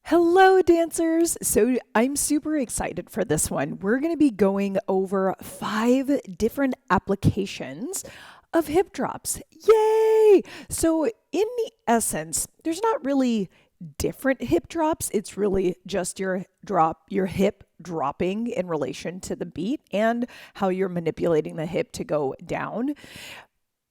Hello, dancers. So I'm super excited for this one. We're going to be going over 5 different applications of hip drops. Yay! So, in the essence, there's not really different hip drops. It's really just your hip dropping in relation to the beat and how you're manipulating the hip to go down.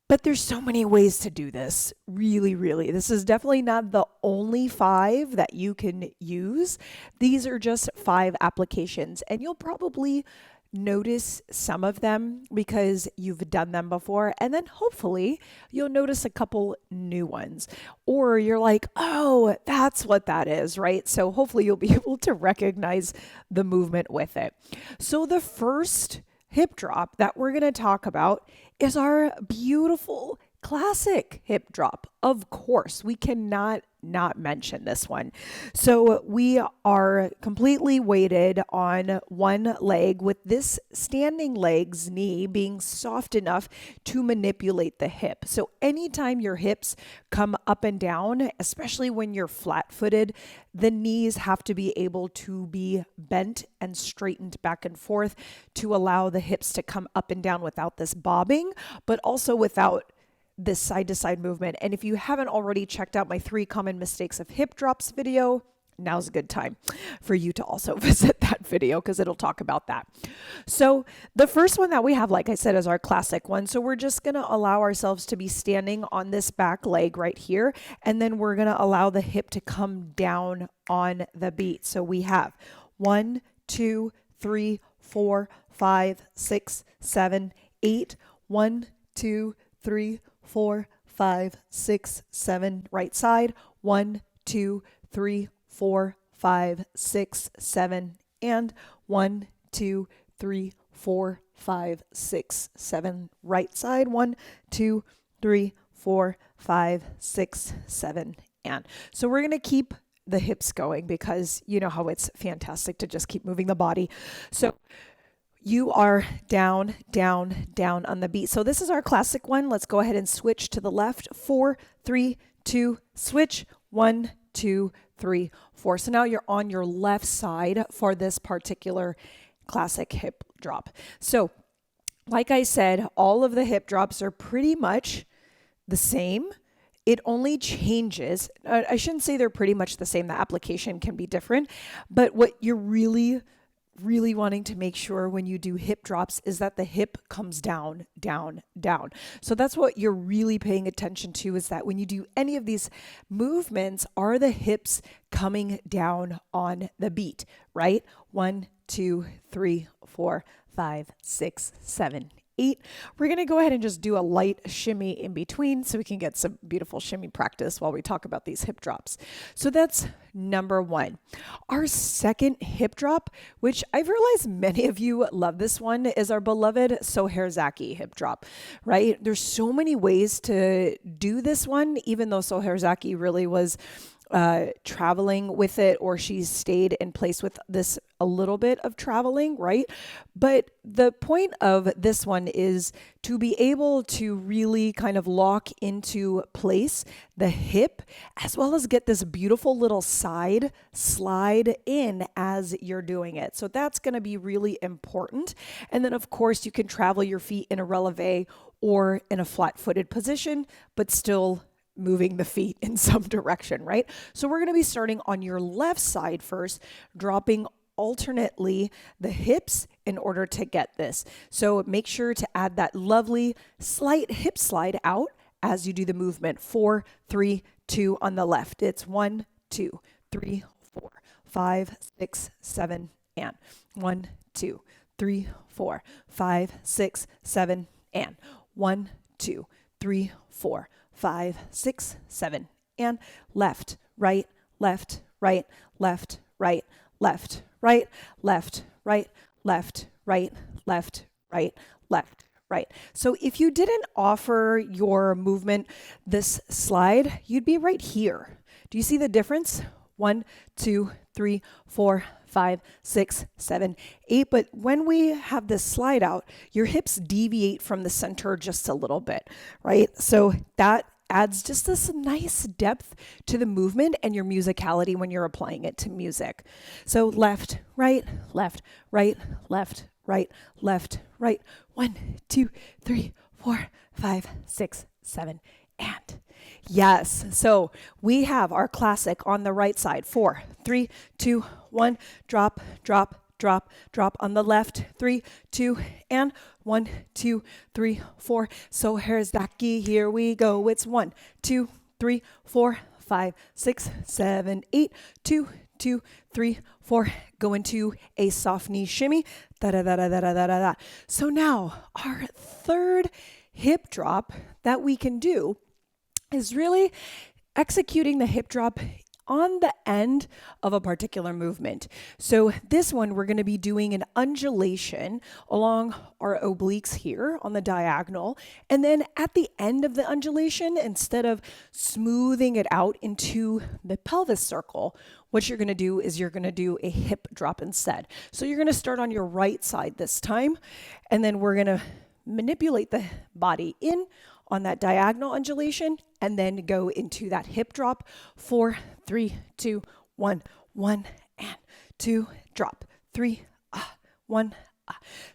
But there's so many ways to do this. Really, really. This is definitely not the only 5 that you can use. These are just 5 applications, and you'll probably notice some of them because you've done them before, and then hopefully you'll notice a couple new ones. Or you're like, oh, that's what that is, right? So hopefully you'll be able to recognize the movement with it. So the first hip drop that we're going to talk about is our beautiful classic hip drop. Of course, we cannot not mention this one. So we are completely weighted on one leg with this standing leg's knee being soft enough to manipulate the hip. So anytime your hips come up and down, especially when you're flat-footed, the knees have to be able to be bent and straightened back and forth to allow the hips to come up and down without this bobbing, but also without this side-to-side movement. And if you haven't already checked out my 3 common mistakes of hip drops video, now's a good time for you to also visit that video because it'll talk about that. So the first one that we have, like I said, is our classic one. So we're just going to allow ourselves to be standing on this back leg right here, and then we're going to allow the hip to come down on the beat. So we have 1, 2, 3, 4, 5, 6, 7, 8. 1, 2, 3, 4, 5, 6, 7. Right side. 1, 2, 3, 4, 5, 6, 7. And 1, 2, 3, 4, 5, 6, 7. Right side. 1, 2, 3, 4, 5, 6, 7. And so we're going to keep the hips going because you know how it's fantastic to just keep moving the body. So you are down, down, down on the beat. So this is our classic one. Let's go ahead and switch to the left. 4, 3, 2, switch. 1, 2, 3, 4. So now you're on your left side for this particular classic hip drop. So like I said, all of the hip drops are pretty much the same. It only changes. I shouldn't say they're pretty much the same. The application can be different. But what you're really wanting to make sure when you do hip drops is that the hip comes down, down, down. So that's what you're really paying attention to, is that when you do any of these movements, are the hips coming down on the beat, right? 1, 2, 3, 4, 5, 6, 7, 8. We're going to go ahead and just do a light shimmy in between so we can get some beautiful shimmy practice while we talk about these hip drops. So that's number 1. Our second hip drop, which I've realized many of you love this one, is our beloved souheir zaki hip drop, right? There's so many ways to do this one, even though souheir zaki really was traveling with it, or she's stayed in place with this a little bit of traveling, right? But the point of this one is to be able to really kind of lock into place the hip, as well as get this beautiful little side slide in as you're doing it. So that's going to be really important. And then of course you can travel your feet in a releve or in a flat-footed position, but still moving the feet in some direction, right? So we're going to be starting on your left side first, dropping alternately the hips in order to get this. So make sure to add that lovely slight hip slide out as you do the movement. 4, 3, 2 on the left. It's 1, 2, 3, 4, 5, 6, 7, and 1, 2, 3, 4, 5, 6, 7, and 1, 2, 3, 4, 5, 6, 7, and left, right, left, right, left, right, left, right, left, right, left, right, left, right, left, right. So if you didn't offer your movement this slide, you'd be right here. Do you see the difference? 1, 2, 3, 4, 5, 6, 7, 8. But when we have this slide out, your hips deviate from the center just a little bit, right? So that adds just this nice depth to the movement and your musicality when you're applying it to music. So left, right, left, right, left, right, left, right. 1, 2, 3, 4, 5, 6, 7, and yes. So we have our classic on the right side. 4, 3, 2, 1, drop, drop, drop, drop on the left. 3, 2, and 1, 2, 3, 4. Souheir zaki. Here we go. It's 1, 2, 3, 4, 5, 6, 7, 8. 2, 2, 3, 4. Go into a soft knee shimmy. Da da da da da da da da. So now our third hip drop that we can do is really executing the hip drop on the end of a particular movement. So this one, we're going to be doing an undulation along our obliques here on the diagonal. And then at the end of the undulation, instead of smoothing it out into the pelvis circle, what you're going to do is you're going to do a hip drop instead. So you're going to start on your right side this time, and then we're going to manipulate the body in on that diagonal undulation and then go into that hip drop. 4, 3, 2, 1, 1, and 2, drop. 3, 1.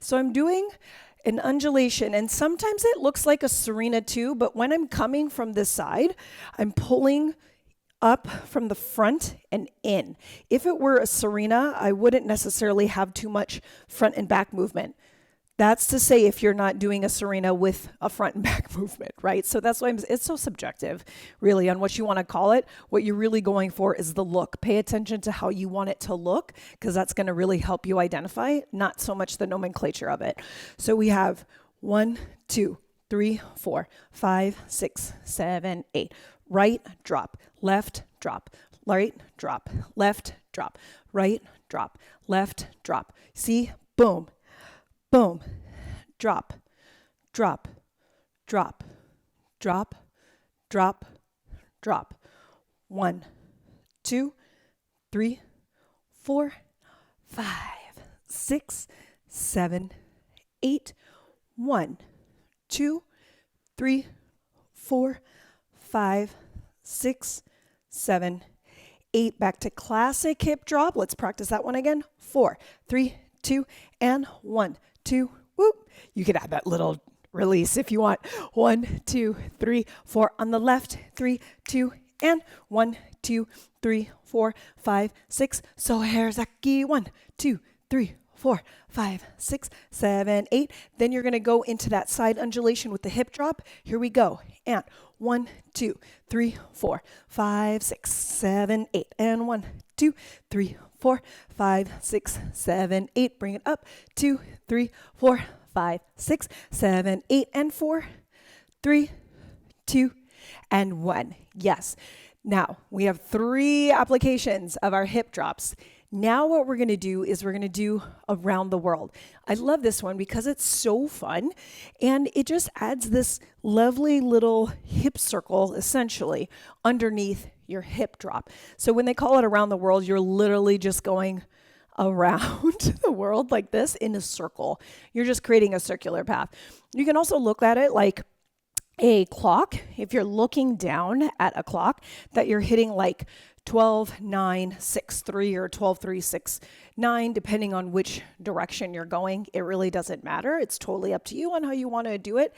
So I'm doing an undulation, and sometimes it looks like a serena too, but when I'm coming from this side, I'm pulling up from the front and in. If it were a serena, I wouldn't necessarily have too much front and back movement. That's to say if you're not doing a serena with a front and back movement, right? So that's why it's so subjective, really, on what you want to call it. What you're really going for is the look. Pay attention to how you want it to look, because that's going to really help you identify, not so much the nomenclature of it. So we have 1, 2, 3, 4, 5, 6, 7, 8. Right, drop, left, drop, right, drop, left, drop, right, drop, left, drop. See? Boom. Boom, drop, drop, drop, drop, drop, drop. 1, 2, 3, 4, 5, 6, 7, 8. 1, 2, 3, 4, 5, 6, 7, 8. Back to classic hip drop. Let's practice that one again. 4, 3, 2, and 1, 2, whoop. You could add that little release if you want. 1, 2, 3, 4 on the left. 3, 2, and 1, 2, 3, 4, 5, 6. Souheir zaki. 1, 2, 3, 4, 5, 6, 7, 8. Then you're going to go into that side undulation with the hip drop. Here we go. And 1, 2, 3, 4, 5, 6, 7, 8. And 1, 2, 3, 4, 5, 6, 7, 8. Bring it up. 2, 3, 4, 5, 6, 7, 8, and 4, 3, 2, and 1. Yes. Now we have 3 applications of our hip drops. Now what we're going to do is we're going to do around the world. I love this one because it's so fun, and it just adds this lovely little hip circle essentially underneath your hip drop. So when they call it around the world, you're literally just going around the world like this in a circle. You're just creating a circular path. You can also look at it like a clock. If you're looking down at a clock, that you're hitting like 12, 9, 6, 3 or 12, 3, 6, 9, depending on which direction you're going. It really doesn't matter. It's totally up to you on how you want to do it.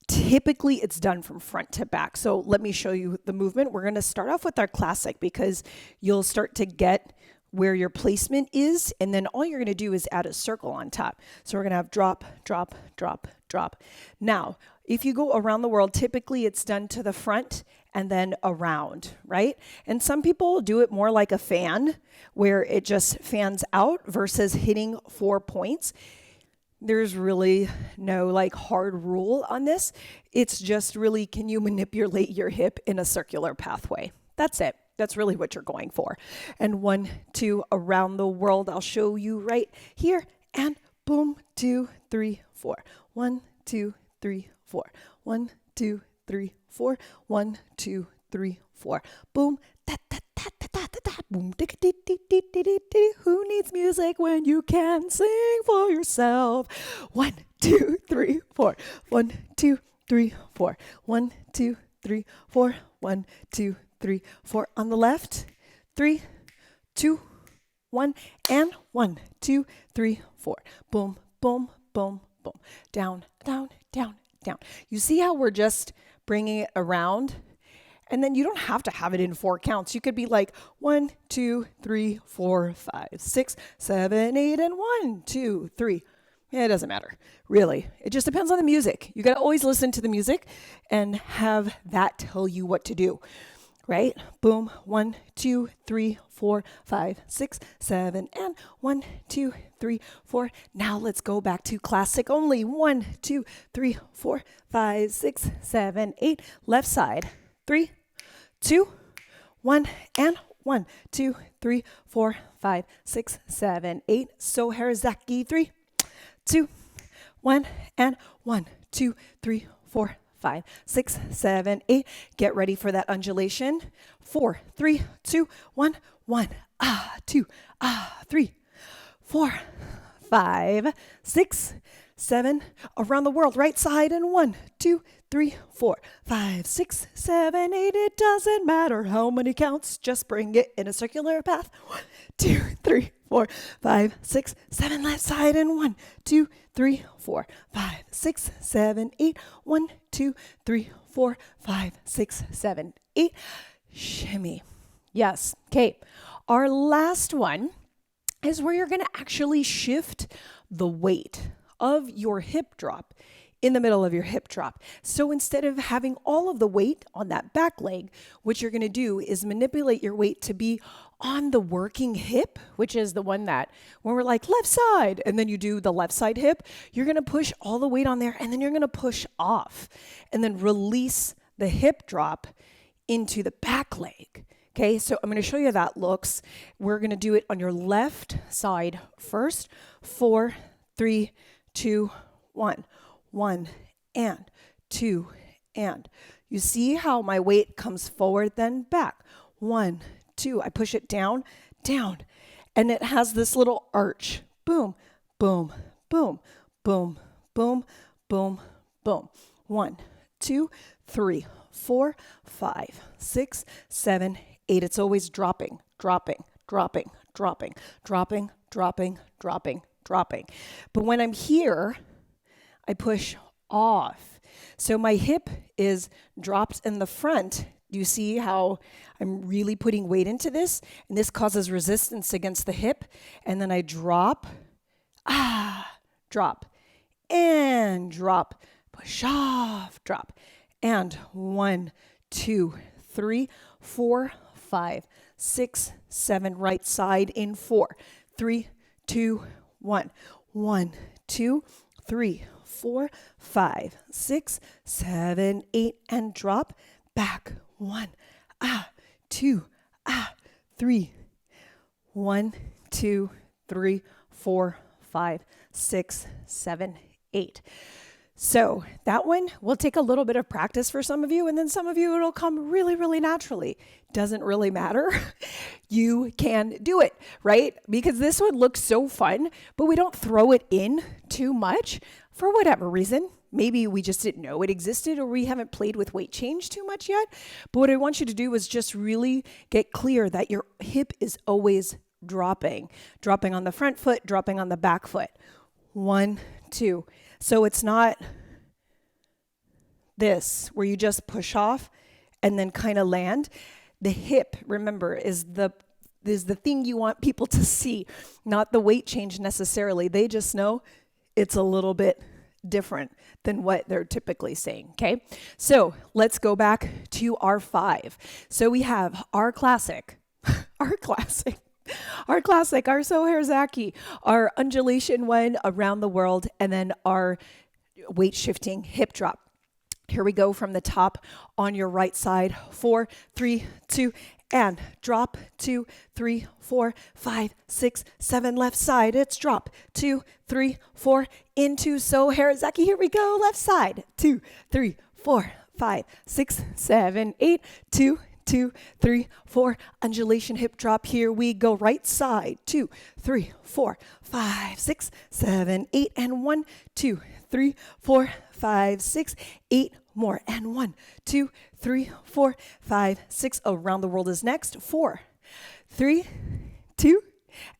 Typically, it's done from front to back. So let me show you the movement. We're going to start off with our classic because you'll start to get where your placement is, and then all you're going to do is add a circle on top. So we're going to have drop, drop, drop, drop. Now, if you go around the world, typically it's done to the front and then around, right? And some people do it more like a fan, where it just fans out versus hitting 4 points. There's really no like hard rule on this. It's just really, can you manipulate your hip in a circular pathway? That's it. That's really what you're going for. And 1, 2, around the world. I'll show you right here. And boom, 2, 3, 4. 1, 2, 3, 4. 1, 2, 3, 4. 1, 2, 3, 4. Boom. Da, da, da, da, da, da, da. Boom. Dee, dee, dee, dee, dee, dee, dee. Who needs music when you can sing for yourself? 1, 2, 3, 4. 1, 2, 3, 4. 1, 2, 3, 4. 1, 2, 3, 4. On the left. 3, 2, 1, and 1, 2, 3, 4. Boom, boom, boom, boom. Down, down, down, down. You see how we're just bringing it around? And then you don't have to have it in 4 counts. You could be like 1, 2, 3, 4, 5, 6, 7, 8, and 1, 2, 3. Yeah, it doesn't matter, really. It just depends on the music. You got to always listen to the music and have that tell you what to do, right? Boom, 1, 2, 3, 4, 5, 6, 7, and 1, 2, 3, 4. Now let's go back to classic only. 1, 2, 3, 4, 5, 6, 7, 8. Left side. 3, 2, 1, and 1, 2, 3, 4, 5, 6, 7, 8. Souheir zaki. 3, 2, 1, and 1, 2, 3, 4, 5, 6, 7, 8. Get ready for that undulation. 4, 3, 2, 1, 1. 2, 3, 4, 5, 6, 7. Around the world, right side, and 1, 2, 3, 4, 5, 6, 7, 8. It doesn't matter how many counts, just bring it in a circular path. 1, 2, 3, 4, 5, 6, 7. Left side, and 1, 2, 3, 4, 5, 6, 7, 8. 1, 2, 3, 4, 5, 6, 7, 8. Shimmy. Yes. Okay. Our last one is where you're going to actually shift the weight of your hip drop in the middle of your hip drop. So instead of having all of the weight on that back leg, what you're going to do is manipulate your weight to be on the working hip, which is the one that when we're like left side, and then you do the left side hip, you're going to push all the weight on there, and then you're going to push off and then release the hip drop into the back leg. Okay, so I'm going to show you how that looks. We're going to do it on your left side first. 4, 3, 2, 1. 1 and 2 and. You see how my weight comes forward then back. 1, 2. I push it down, down. And it has this little arch. Boom, boom, boom, boom, boom, boom, boom. 1, 2, 3, 4, 5, 6, 7, 8. It's always dropping, dropping, dropping, dropping, dropping, dropping, dropping, dropping. But when I'm here, I push off. So my hip is dropped in the front. You see how I'm really putting weight into this? And this causes resistance against the hip. And then I drop, drop, and drop, push off, drop. And 1, 2, 3, 4, 5, 6, 7. Right side in 4, 3, 2, 1. 1, 2, 3, 4, 5, 6, 7, 8, and drop back. 1, 2, 3. 1, 2, 3, 4, 5, 6, 7, 8. So that one will take a little bit of practice for some of you, and then some of you it'll come really, really naturally. Doesn't really matter. You can do it, right? Because this one looks so fun, but we don't throw it in too much for whatever reason. Maybe we just didn't know it existed, or we haven't played with weight change too much yet. But what I want you to do is just really get clear that your hip is always dropping on the front foot, dropping on the back foot. 1, 2. So it's not this where you just push off and then kind of land. The hip, remember, is the thing you want people to see, not the weight change necessarily. They just know it's a little bit different than what they're typically saying, okay? So let's go back to our 5. So we have our classic, our souheir zaki, our undulation one around the world, and then our weight shifting hip drop. Here we go from the top on your right side. 4, 3, 2, and drop. 2, 3, 4, 5, 6, 7. Left side, it's drop. 2, 3, 4, into souheir zaki. Here we go, left side. 2, 3, 4, 5, 6, 7, 8. 2, 2, 3, 4. Undulation hip drop. Here we go. Right side. 2, 3, 4, 5, 6, 7, 8. And 1, 2, 3, 4, 5, 6, 8. more. And 1, 2, 3, 4, 5, 6. Around the world is next. 4, 3, 2,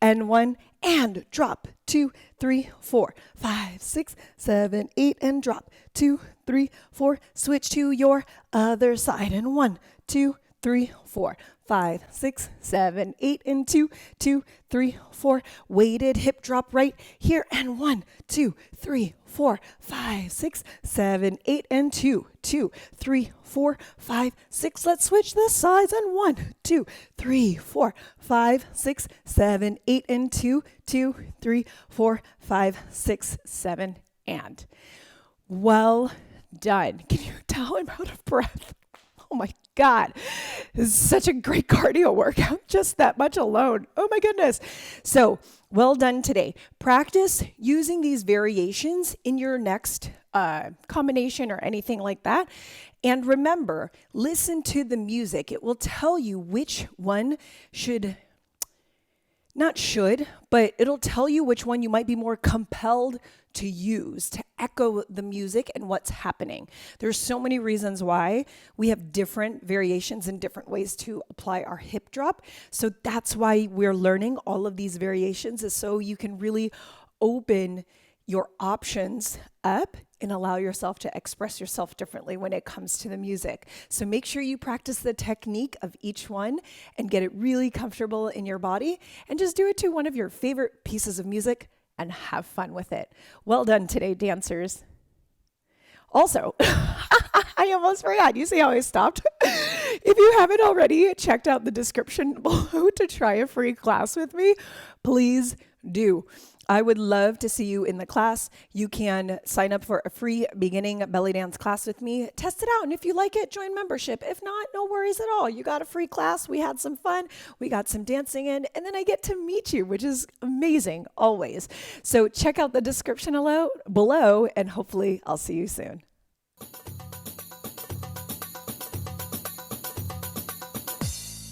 and 1. And drop. 2, 3, 4, 5, 6, 7, 8. And drop. 2, 3, 4. Switch to your other side. And 1, 2, 3, 4, 5, 6, 7, 8. And 2, 2, 3, 4. Weighted hip drop right here. And 1, 2, 3, 4, 5, 6, 7, 8. And 2, 2, 3, 4, 5, 6. Let's switch the sides. And 1, 2, 3, 4, 5, 6, 7, 8. And 2, 2, 3, 4, 5, 6, 7. And well done. Can you tell I'm out of breath? Oh my God, this is such a great cardio workout, just that much alone. Oh my goodness. So well done today. Practice using these variations in your next combination or anything like that. And remember, listen to the music. It will tell you which one but it'll tell you which one you might be more compelled to use to echo the music and what's happening. There's so many reasons why we have different variations and different ways to apply our hip drop. So that's why we're learning all of these variations, is so you can really open your options up and allow yourself to express yourself differently when it comes to the music. So make sure you practice the technique of each one and get it really comfortable in your body, and just do it to one of your favorite pieces of music and have fun with it. Well done today, dancers. Also, I almost forgot. You see how I stopped? If you haven't already checked out the description below to try a free class with me, please do. I would love to see you in the class. You can sign up for a free beginning belly dance class with me. Test it out, and if you like it, join membership. If not, no worries at all. You got a free class. We had some fun. We got some dancing in, and then I get to meet you, which is amazing always. So check out the description below, and hopefully I'll see you soon.